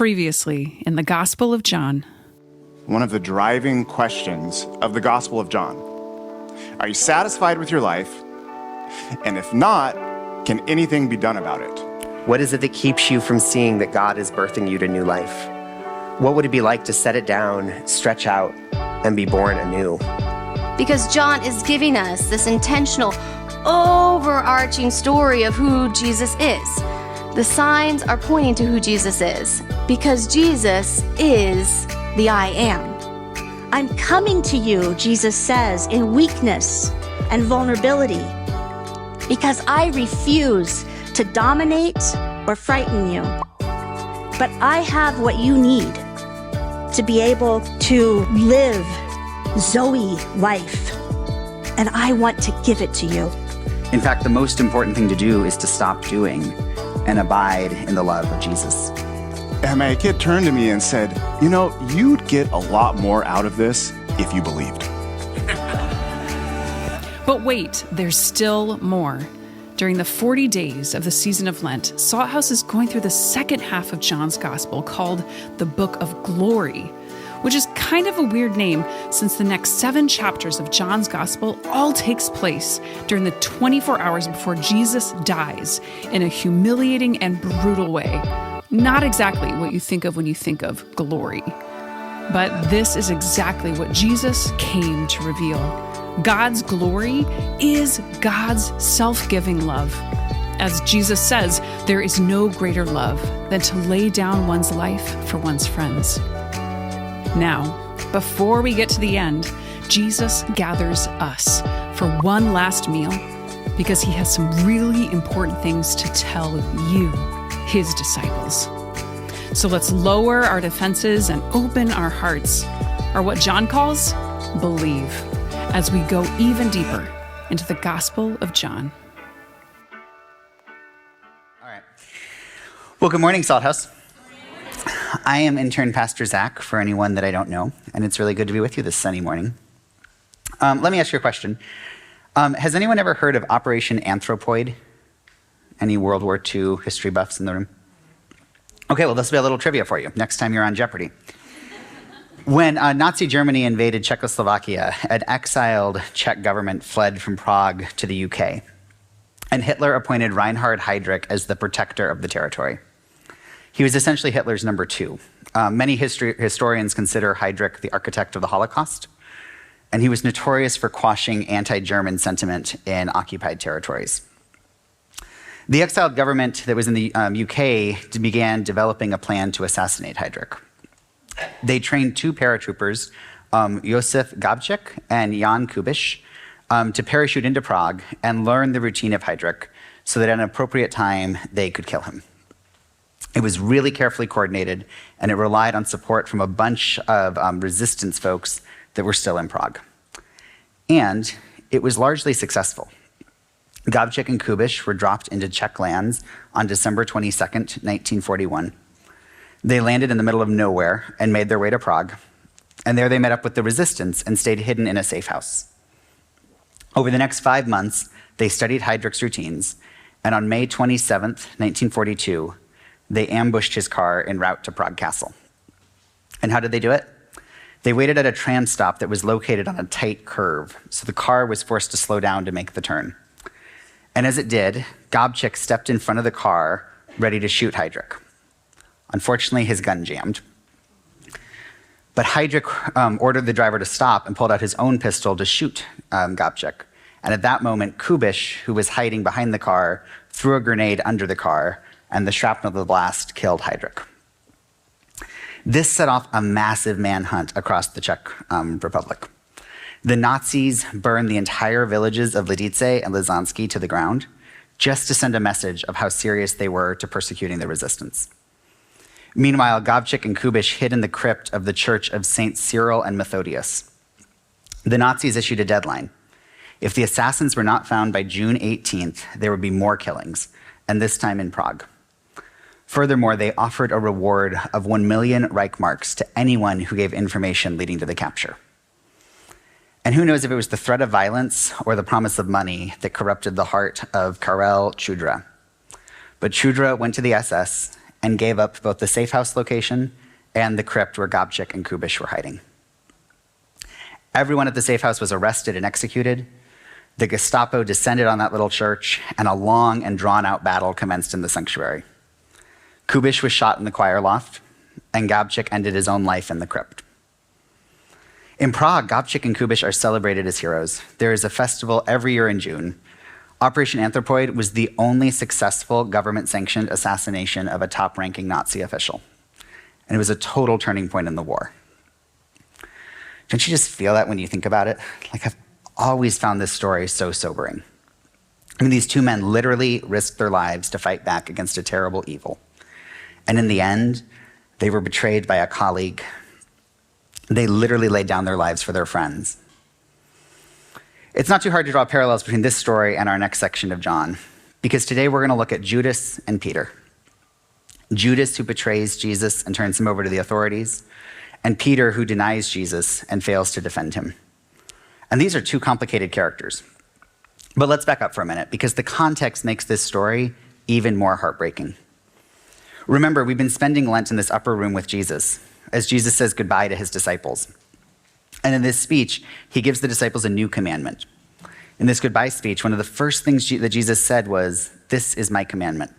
Previously in the Gospel of John. One of the driving questions of the Gospel of John. Are you satisfied with your life? And if not, can anything be done about it? What is it that keeps you from seeing that God is birthing you to new life? What would it be like to set it down, stretch out, and be born anew? Because John is giving us this intentional, overarching story of who Jesus is. The signs are pointing to who Jesus is, because Jesus is the I am. I'm coming to you, Jesus says, in weakness and vulnerability, because I refuse to dominate or frighten you. But I have what you need to be able to live Zoe life, and I want to give it to you. In fact, the most important thing to do is to stop doing and abide in the love of Jesus. And my kid turned to me and said, you know, you'd get a lot more out of this if you believed. But wait, there's still more. During the 40 days of the season of Lent, Salthouse is going through the second half of John's Gospel called the Book of Glory, which is kind of a weird name since the next 7 chapters of John's Gospel all takes place during the 24 hours before Jesus dies in a humiliating and brutal way. Not exactly what you think of when you think of glory. But this is exactly what Jesus came to reveal. God's glory is God's self-giving love. As Jesus says, there is no greater love than to lay down one's life for one's friends. Now, before we get to the end, Jesus gathers us for one last meal because he has some really important things to tell you, his disciples. So let's lower our defenses and open our hearts, or what John calls believe, as we go even deeper into the Gospel of John. All right. Well, good morning, Salthouse. I am intern Pastor Zach, for anyone that I don't know, and it's really good to be with you this sunny morning. Let me ask you a question. Has anyone ever heard of Operation Anthropoid? Any World War II history buffs in the room? Okay, well, this will be a little trivia for you next time you're on Jeopardy! When Nazi Germany invaded Czechoslovakia, an exiled Czech government fled from Prague to the UK, and Hitler appointed Reinhard Heydrich as the protector of the territory. He was essentially Hitler's number 2. Many historians consider Heydrich the architect of the Holocaust, and he was notorious for quashing anti-German sentiment in occupied territories. The exiled government that was in the UK began developing a plan to assassinate Heydrich. They trained 2 paratroopers, Josef Gabčík and Jan Kubiš, to parachute into Prague and learn the routine of Heydrich so that at an appropriate time they could kill him. It was really carefully coordinated, and it relied on support from a bunch of resistance folks that were still in Prague. And it was largely successful. Gabčík and Kubiš were dropped into Czech lands on December 22nd, 1941. They landed in the middle of nowhere and made their way to Prague, and there they met up with the resistance and stayed hidden in a safe house. Over the next 5 months, they studied Heydrich's routines, and on May 27th, 1942, they ambushed his car en route to Prague Castle. And how did they do it? They waited at a tram stop that was located on a tight curve, so the car was forced to slow down to make the turn. And as it did, Gabčík stepped in front of the car, ready to shoot Heydrich. Unfortunately, his gun jammed. But Heydrich ordered the driver to stop and pulled out his own pistol to shoot Gabčík. And at that moment, Kubiš, who was hiding behind the car, threw a grenade under the car, and the shrapnel of the blast killed Heydrich. This set off a massive manhunt across the Czech Republic. The Nazis burned the entire villages of Lidice and Lizanski to the ground, just to send a message of how serious they were to persecuting the resistance. Meanwhile, Gabčík and Kubiš hid in the crypt of the church of Saints Cyril and Methodius. The Nazis issued a deadline. If the assassins were not found by June 18th, there would be more killings, and this time in Prague. Furthermore, they offered a reward of 1 million Reichmarks to anyone who gave information leading to the capture. And who knows if it was the threat of violence or the promise of money that corrupted the heart of Karel Čudra. But Čudra went to the SS and gave up both the safe house location and the crypt where Gabchik and Kubish were hiding. Everyone at the safe house was arrested and executed. The Gestapo descended on that little church, and a long and drawn-out battle commenced in the sanctuary. Kubish was shot in the choir loft, and Gabchik ended his own life in the crypt. In Prague, Gabchik and Kubish are celebrated as heroes. There is a festival every year in June. Operation Anthropoid was the only successful government-sanctioned assassination of a top-ranking Nazi official. And it was a total turning point in the war. Don't you just feel that when you think about it? Like, I've always found this story so sobering. I mean, these two men literally risked their lives to fight back against a terrible evil. And in the end, they were betrayed by a colleague. They literally laid down their lives for their friends. It's not too hard to draw parallels between this story and our next section of John, because today we're going to look at Judas and Peter. Judas, who betrays Jesus and turns him over to the authorities, and Peter, who denies Jesus and fails to defend him. And these are two complicated characters. But let's back up for a minute, because the context makes this story even more heartbreaking. Remember, we've been spending Lent in this upper room with Jesus, as Jesus says goodbye to his disciples. And in this speech, he gives the disciples a new commandment. In this goodbye speech, one of the first things that Jesus said was, "This is my commandment,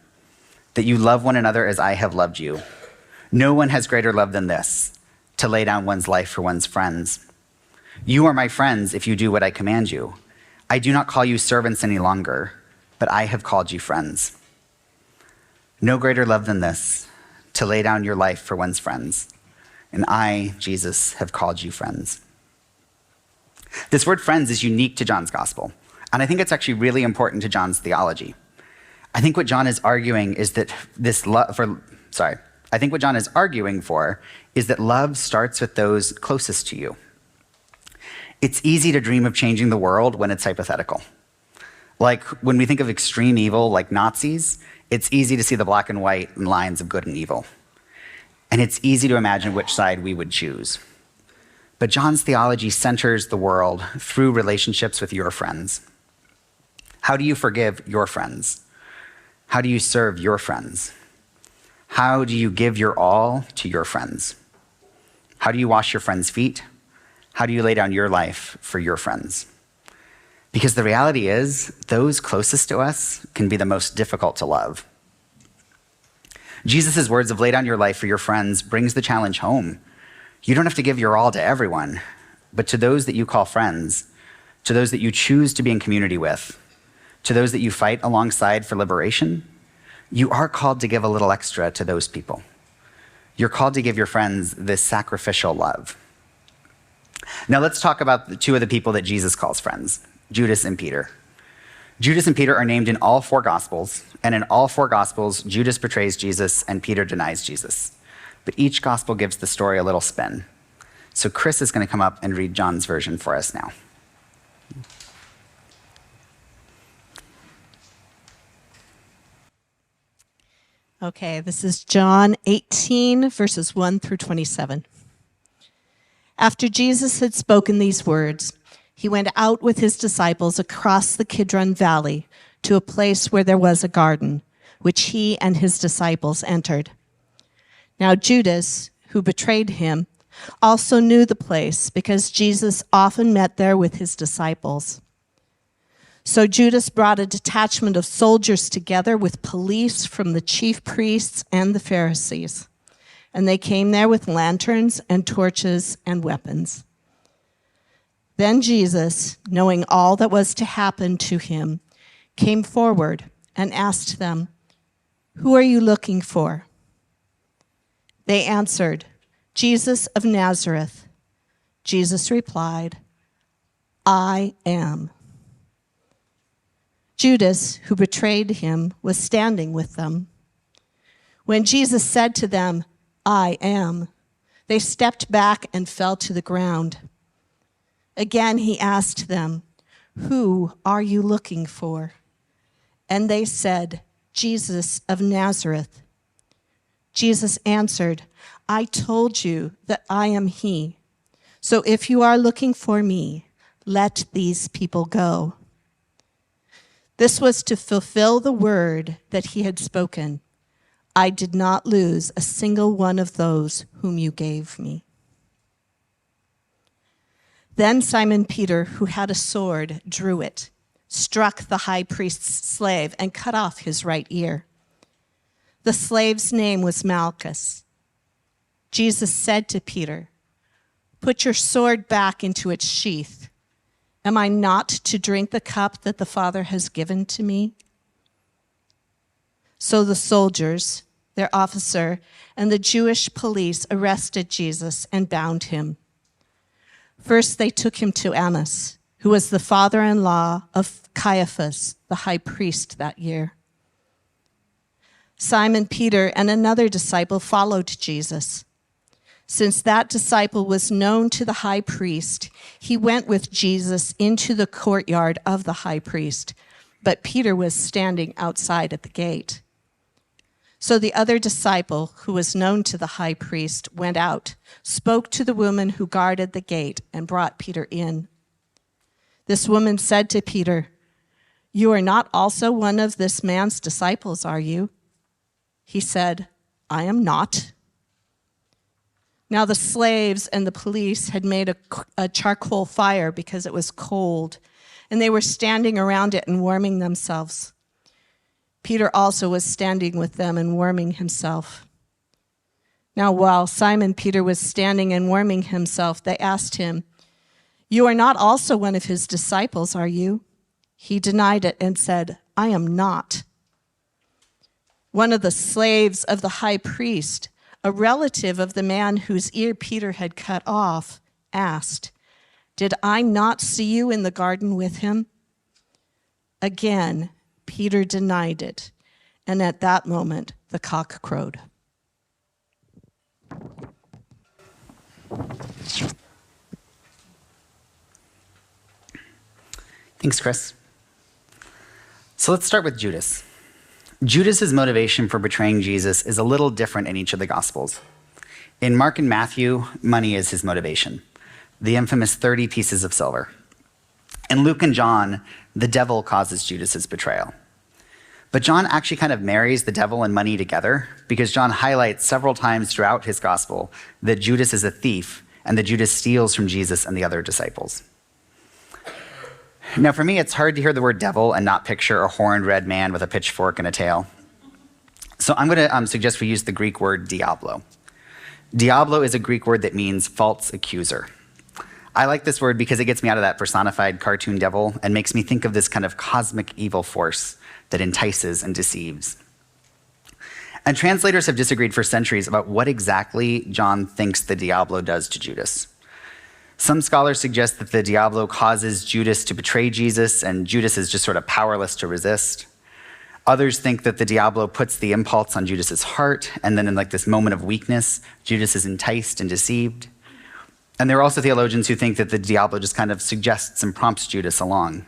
that you love one another as I have loved you. No one has greater love than this, to lay down one's life for one's friends. You are my friends if you do what I command you. I do not call you servants any longer, but I have called you friends. No greater love than this, to lay down your life for one's friends. And I, Jesus, have called you friends." This word friends is unique to John's gospel, and I think it's actually really important to John's theology. I think what John is arguing is that love starts with those closest to you. It's easy to dream of changing the world when it's hypothetical. Like when we think of extreme evil like Nazis, it's easy to see the black and white lines of good and evil. And it's easy to imagine which side we would choose. But John's theology centers the world through relationships with your friends. How do you forgive your friends? How do you serve your friends? How do you give your all to your friends? How do you wash your friends' feet? How do you lay down your life for your friends? Because the reality is, those closest to us can be the most difficult to love. Jesus' words of lay down your life for your friends brings the challenge home. You don't have to give your all to everyone, but to those that you call friends, to those that you choose to be in community with, to those that you fight alongside for liberation, you are called to give a little extra to those people. You're called to give your friends this sacrificial love. Now let's talk about the two of the people that Jesus calls friends, Judas and Peter. Judas and Peter are named in all four Gospels, and in all four Gospels, Judas betrays Jesus and Peter denies Jesus. But each Gospel gives the story a little spin. So Chris is going to come up and read John's version for us now. Okay, this is John 18, verses 1 through 27. After Jesus had spoken these words, he went out with his disciples across the Kidron Valley to a place where there was a garden, which he and his disciples entered. Now Judas, who betrayed him, also knew the place because Jesus often met there with his disciples. So Judas brought a detachment of soldiers together with police from the chief priests and the Pharisees. And they came there with lanterns and torches and weapons. Then Jesus, knowing all that was to happen to him, came forward and asked them, "Who are you looking for?" They answered, "Jesus of Nazareth." Jesus replied, "I am." Judas, who betrayed him, was standing with them. When Jesus said to them, "I am," they stepped back and fell to the ground. Again he asked them, "Who are you looking for?" And they said, "Jesus of Nazareth." Jesus answered, "I told you that I am he. So if you are looking for me, let these people go." This was to fulfill the word that he had spoken. I did not lose a single one of those whom you gave me. Then Simon Peter, who had a sword, drew it, struck the high priest's slave, and cut off his right ear. The slave's name was Malchus. Jesus said to Peter, "Put your sword back into its sheath. Am I not to drink the cup that the Father has given to me?" So the soldiers, their officer, and the Jewish police arrested Jesus and bound him. First, they took him to Annas, who was the father-in-law of Caiaphas, the high priest that year. Simon Peter and another disciple followed Jesus. Since that disciple was known to the high priest, he went with Jesus into the courtyard of the high priest, but Peter was standing outside at the gate. So the other disciple, who was known to the high priest, went out, spoke to the woman who guarded the gate, and brought Peter in. This woman said to Peter, "You are not also one of this man's disciples, are you?" He said, "I am not." Now the slaves and the police had made a charcoal fire because it was cold, and they were standing around it and warming themselves. Peter also was standing with them and warming himself. Now while Simon Peter was standing and warming himself, they asked him, "You are not also one of his disciples, are you?" He denied it and said, "I am not." One of the slaves of the high priest, a relative of the man whose ear Peter had cut off, asked, "Did I not see you in the garden with him?" Again, Peter denied it, and at that moment, the cock crowed. Thanks, Chris. So let's start with Judas. Judas's motivation for betraying Jesus is a little different in each of the Gospels. In Mark and Matthew, money is his motivation, the infamous 30 pieces of silver. In Luke and John, the devil causes Judas's betrayal. But John actually kind of marries the devil and money together because John highlights several times throughout his gospel that Judas is a thief and that Judas steals from Jesus and the other disciples. Now, for me, it's hard to hear the word devil and not picture a horned red man with a pitchfork and a tail. So I'm going to suggest we use the Greek word diablo. Diablo is a Greek word that means false accuser. I like this word because it gets me out of that personified cartoon devil and makes me think of this kind of cosmic evil force that entices and deceives. And translators have disagreed for centuries about what exactly John thinks the Diablo does to Judas. Some scholars suggest that the Diablo causes Judas to betray Jesus and Judas is just sort of powerless to resist. Others think that the Diablo puts the impulse on Judas's heart, and then in like this moment of weakness, Judas is enticed and deceived. And there are also theologians who think that the Diablo just kind of suggests and prompts Judas along.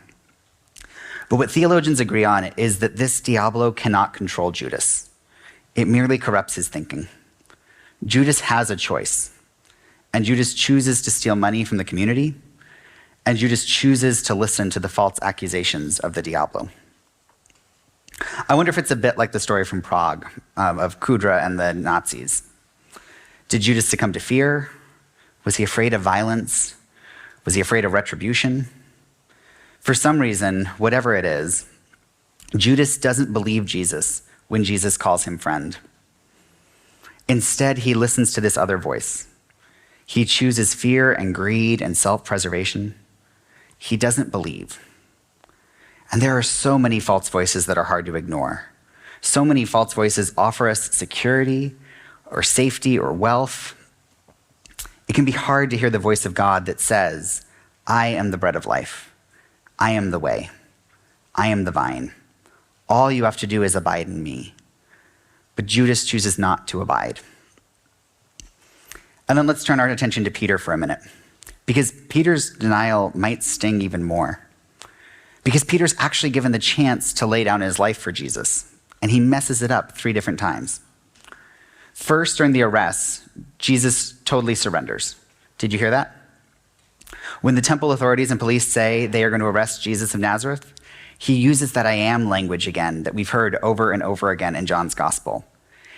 But what theologians agree on is that this Diablo cannot control Judas. It merely corrupts his thinking. Judas has a choice, and Judas chooses to steal money from the community, and Judas chooses to listen to the false accusations of the Diablo. I wonder if it's a bit like the story from Prague of Kudra and the Nazis. Did Judas succumb to fear? Was he afraid of violence? Was he afraid of retribution? For some reason, whatever it is, Judas doesn't believe Jesus when Jesus calls him friend. Instead, he listens to this other voice. He chooses fear and greed and self-preservation. He doesn't believe. And there are so many false voices that are hard to ignore. So many false voices offer us security or safety or wealth. It can be hard to hear the voice of God that says, "I am the bread of life. I am the way. I am the vine. All you have to do is abide in me." But Judas chooses not to abide. And then let's turn our attention to Peter for a minute, because Peter's denial might sting even more. Because Peter's actually given the chance to lay down his life for Jesus, and he messes it up 3 different times. First, during the arrest, Jesus totally surrenders. Did you hear that? When the temple authorities and police say they are going to arrest Jesus of Nazareth, he uses that "I am" language again that we've heard over and over again in John's gospel.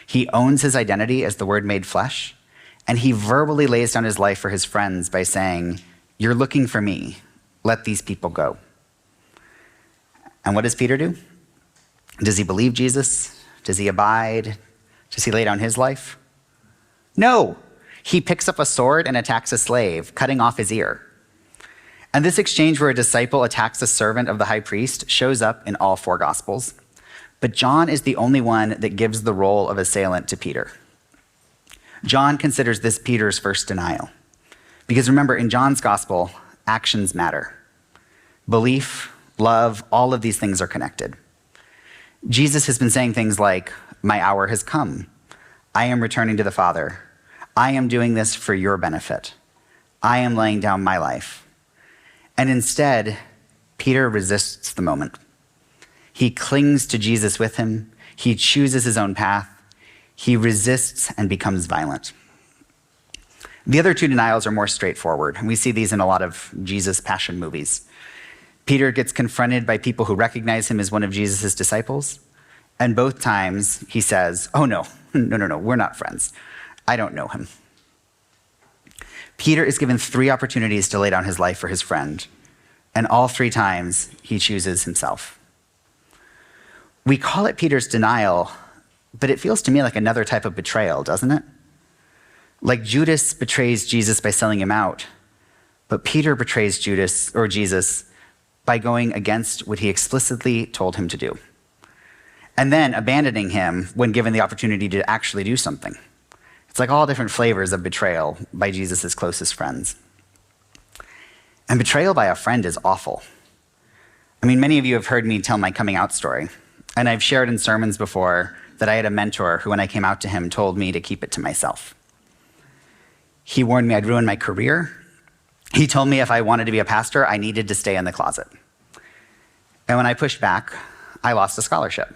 He owns his identity as the Word made flesh, and he verbally lays down his life for his friends by saying, "You're looking for me. Let these people go." And what does Peter do? Does he believe Jesus? Does he abide? Does he lay down his life? No. He picks up a sword and attacks a slave, cutting off his ear. And this exchange where a disciple attacks a servant of the high priest shows up in all 4 Gospels. But John is the only one that gives the role of assailant to Peter. John considers this Peter's first denial. Because remember, in John's Gospel, actions matter. Belief, love, all of these things are connected. Jesus has been saying things like, "My hour has come. I am returning to the Father. I am doing this for your benefit. I am laying down my life." And instead, Peter resists the moment. He clings to Jesus with him. He chooses his own path. He resists and becomes violent. The other 2 denials are more straightforward, and we see these in a lot of Jesus passion movies. Peter gets confronted by people who recognize him as one of Jesus' disciples, and both times he says, "Oh no, we're not friends. I don't know him." Peter is given 3 opportunities to lay down his life for his friend, and all 3 times he chooses himself. We call it Peter's denial, but it feels to me like another type of betrayal, doesn't it? Like Judas betrays Jesus by selling him out, but Peter betrays Judas or Jesus by going against what he explicitly told him to do, and then abandoning him when given the opportunity to actually do something. It's like all different flavors of betrayal by Jesus' closest friends. And betrayal by a friend is awful. I mean, many of you have heard me tell my coming out story, and I've shared in sermons before that I had a mentor who, when I came out to him, told me to keep it to myself. He warned me I'd ruin my career. He told me if I wanted to be a pastor, I needed to stay in the closet. And when I pushed back, I lost a scholarship.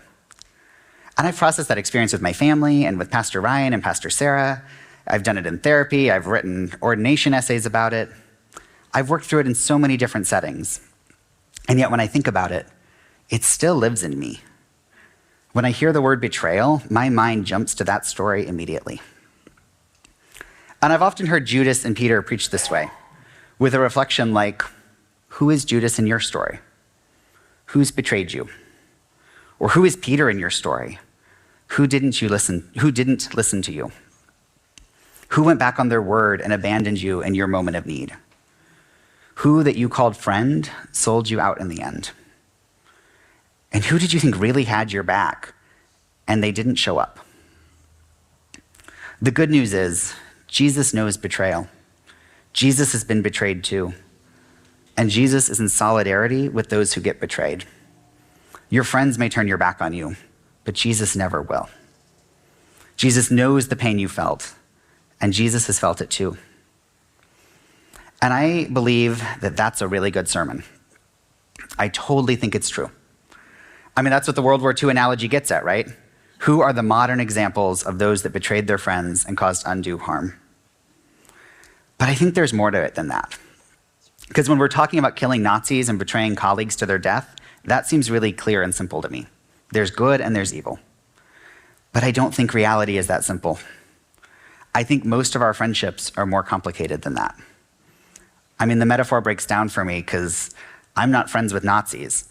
And I've processed that experience with my family and with Pastor Ryan and Pastor Sarah. I've done it in therapy. I've written ordination essays about it. I've worked through it in so many different settings. And yet when I think about it, it still lives in me. When I hear the word betrayal, my mind jumps to that story immediately. And I've often heard Judas and Peter preach this way, with a reflection like, who is Judas in your story? Who's betrayed you? Or who is Peter in your story? Who didn't listen to you? Who went back on their word and abandoned you in your moment of need? Who that you called friend sold you out in the end? And who did you think really had your back and they didn't show up? The good news is Jesus knows betrayal. Jesus has been betrayed too. And Jesus is in solidarity with those who get betrayed. Your friends may turn your back on you, but Jesus never will. Jesus knows the pain you felt, and Jesus has felt it too. And I believe that that's a really good sermon. I totally think it's true. I mean, that's what the World War II analogy gets at, right? Who are the modern examples of those that betrayed their friends and caused undue harm? But I think there's more to it than that. Because when we're talking about killing Nazis and betraying colleagues to their death, that seems really clear and simple to me. There's good and there's evil. But I don't think reality is that simple. I think most of our friendships are more complicated than that. I mean, the metaphor breaks down for me because I'm not friends with Nazis.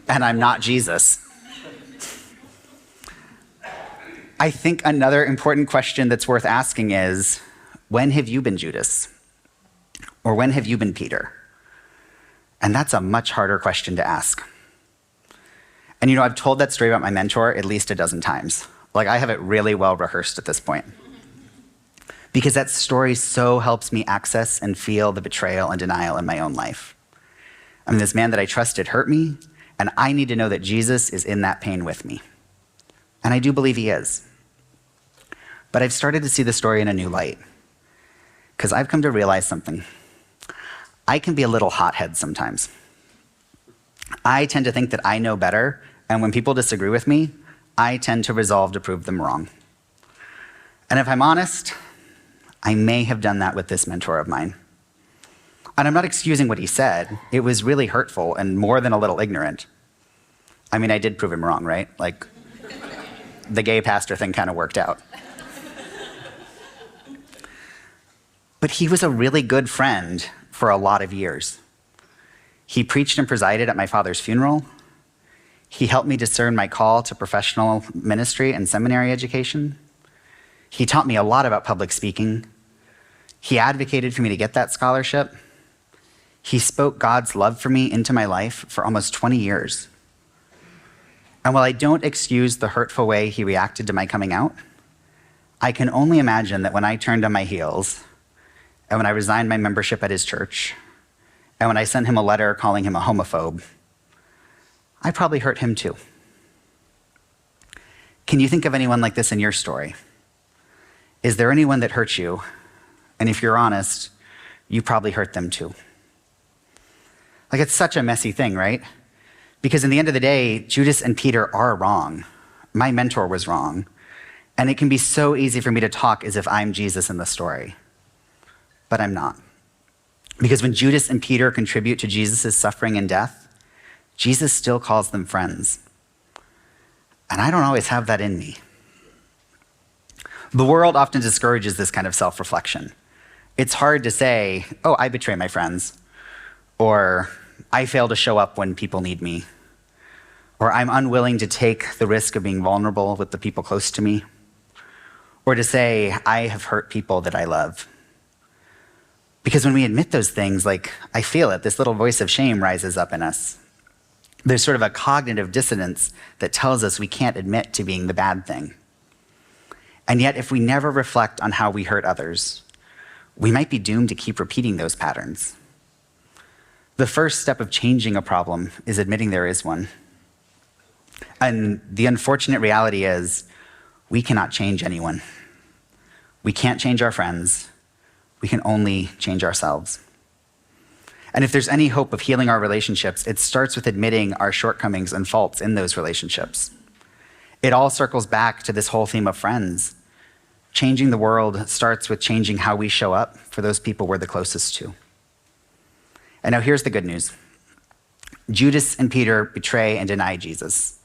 And I'm not Jesus. I think another important question that's worth asking is, when have you been Judas? Or when have you been Peter? And that's a much harder question to ask. And I've told that story about my mentor at least a dozen times. Like, I have it really well rehearsed at this point. Because that story so helps me access and feel the betrayal and denial in my own life. I mean, this man that I trusted hurt me, and I need to know that Jesus is in that pain with me. And I do believe he is. But I've started to see the story in a new light. Because I've come to realize something. I can be a little hothead sometimes. I tend to think that I know better, and when people disagree with me, I tend to resolve to prove them wrong. And if I'm honest, I may have done that with this mentor of mine. And I'm not excusing what he said. It was really hurtful and more than a little ignorant. I mean, I did prove him wrong, right? Like, the gay pastor thing kind of worked out. But he was a really good friend for a lot of years. He preached and presided at my father's funeral. He helped me discern my call to professional ministry and seminary education. He taught me a lot about public speaking. He advocated for me to get that scholarship. He spoke God's love for me into my life for almost 20 years. And while I don't excuse the hurtful way he reacted to my coming out, I can only imagine that when I turned on my heels, and when I resigned my membership at his church, and when I sent him a letter calling him a homophobe, I probably hurt him too. Can you think of anyone like this in your story? Is there anyone that hurt you? And if you're honest, you probably hurt them too. Like, it's such a messy thing, right? Because in the end of the day, Judas and Peter are wrong. My mentor was wrong. And it can be so easy for me to talk as if I'm Jesus in the story. But I'm not. Because when Judas and Peter contribute to Jesus' suffering and death, Jesus still calls them friends. And I don't always have that in me. The world often discourages this kind of self-reflection. It's hard to say, oh, I betray my friends, or I fail to show up when people need me, or I'm unwilling to take the risk of being vulnerable with the people close to me, or to say, I have hurt people that I love. Because when we admit those things, like, I feel it, this little voice of shame rises up in us. There's sort of a cognitive dissonance that tells us we can't admit to being the bad thing. And yet, if we never reflect on how we hurt others, we might be doomed to keep repeating those patterns. The first step of changing a problem is admitting there is one. And the unfortunate reality is, we cannot change anyone. We can't change our friends. We can only change ourselves. And if there's any hope of healing our relationships, it starts with admitting our shortcomings and faults in those relationships. It all circles back to this whole theme of friends. Changing the world starts with changing how we show up for those people we're the closest to. And now here's the good news. Judas and Peter betray and deny Jesus,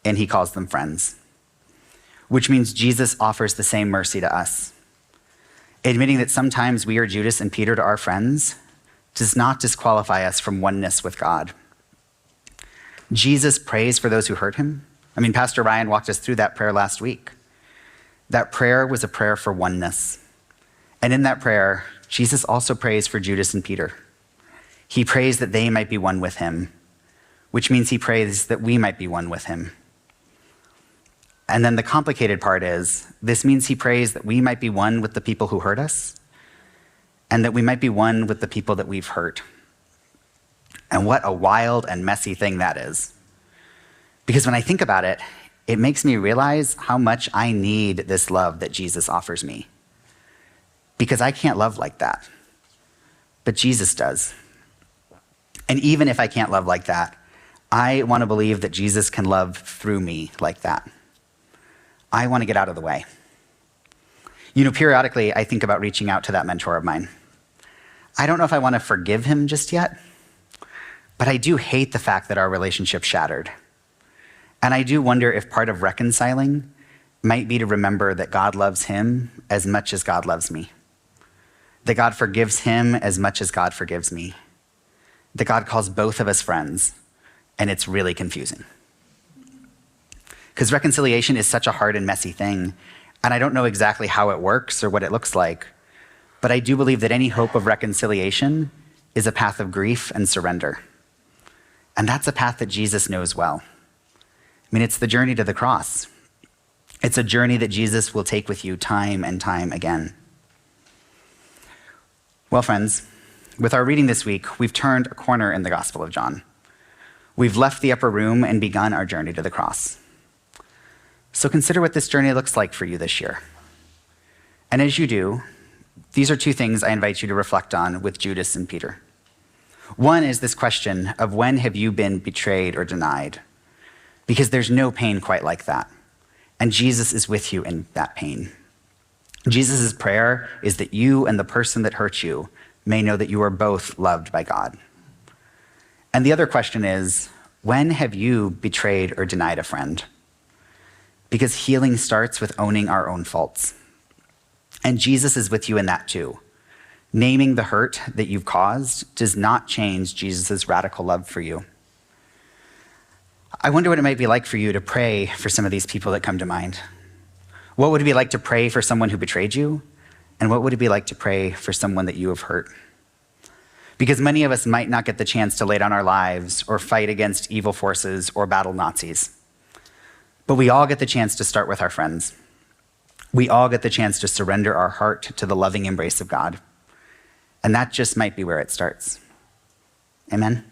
and he calls them friends, which means Jesus offers the same mercy to us. Admitting that sometimes we are Judas and Peter to our friends does not disqualify us from oneness with God. Jesus prays for those who hurt him. Pastor Ryan walked us through that prayer last week. That prayer was a prayer for oneness. And in that prayer, Jesus also prays for Judas and Peter. He prays that they might be one with him, which means he prays that we might be one with him. And then the complicated part is, this means he prays that we might be one with the people who hurt us, and that we might be one with the people that we've hurt. And what a wild and messy thing that is. Because when I think about it, it makes me realize how much I need this love that Jesus offers me. Because I can't love like that. But Jesus does. And even if I can't love like that, I want to believe that Jesus can love through me like that. I want to get out of the way. Periodically, I think about reaching out to that mentor of mine. I don't know if I want to forgive him just yet, but I do hate the fact that our relationship shattered. And I do wonder if part of reconciling might be to remember that God loves him as much as God loves me. That God forgives him as much as God forgives me. That God calls both of us friends, and it's really confusing. Because reconciliation is such a hard and messy thing, and I don't know exactly how it works or what it looks like, but I do believe that any hope of reconciliation is a path of grief and surrender. And that's a path that Jesus knows well. It's the journey to the cross. It's a journey that Jesus will take with you time and time again. Well, friends, with our reading this week, we've turned a corner in the Gospel of John. We've left the upper room and begun our journey to the cross. So consider what this journey looks like for you this year. And as you do, these are two things I invite you to reflect on with Judas and Peter. One is this question of when have you been betrayed or denied? Because there's no pain quite like that. And Jesus is with you in that pain. Jesus' prayer is that you and the person that hurt you may know that you are both loved by God. And the other question is, when have you betrayed or denied a friend? because healing starts with owning our own faults. And Jesus is with you in that too. Naming the hurt that you've caused does not change Jesus' radical love for you. I wonder what it might be like for you to pray for some of these people that come to mind. What would it be like to pray for someone who betrayed you? And what would it be like to pray for someone that you have hurt? Because many of us might not get the chance to lay down our lives or fight against evil forces or battle Nazis. But we all get the chance to start with our friends. We all get the chance to surrender our heart to the loving embrace of God. And that just might be where it starts. Amen?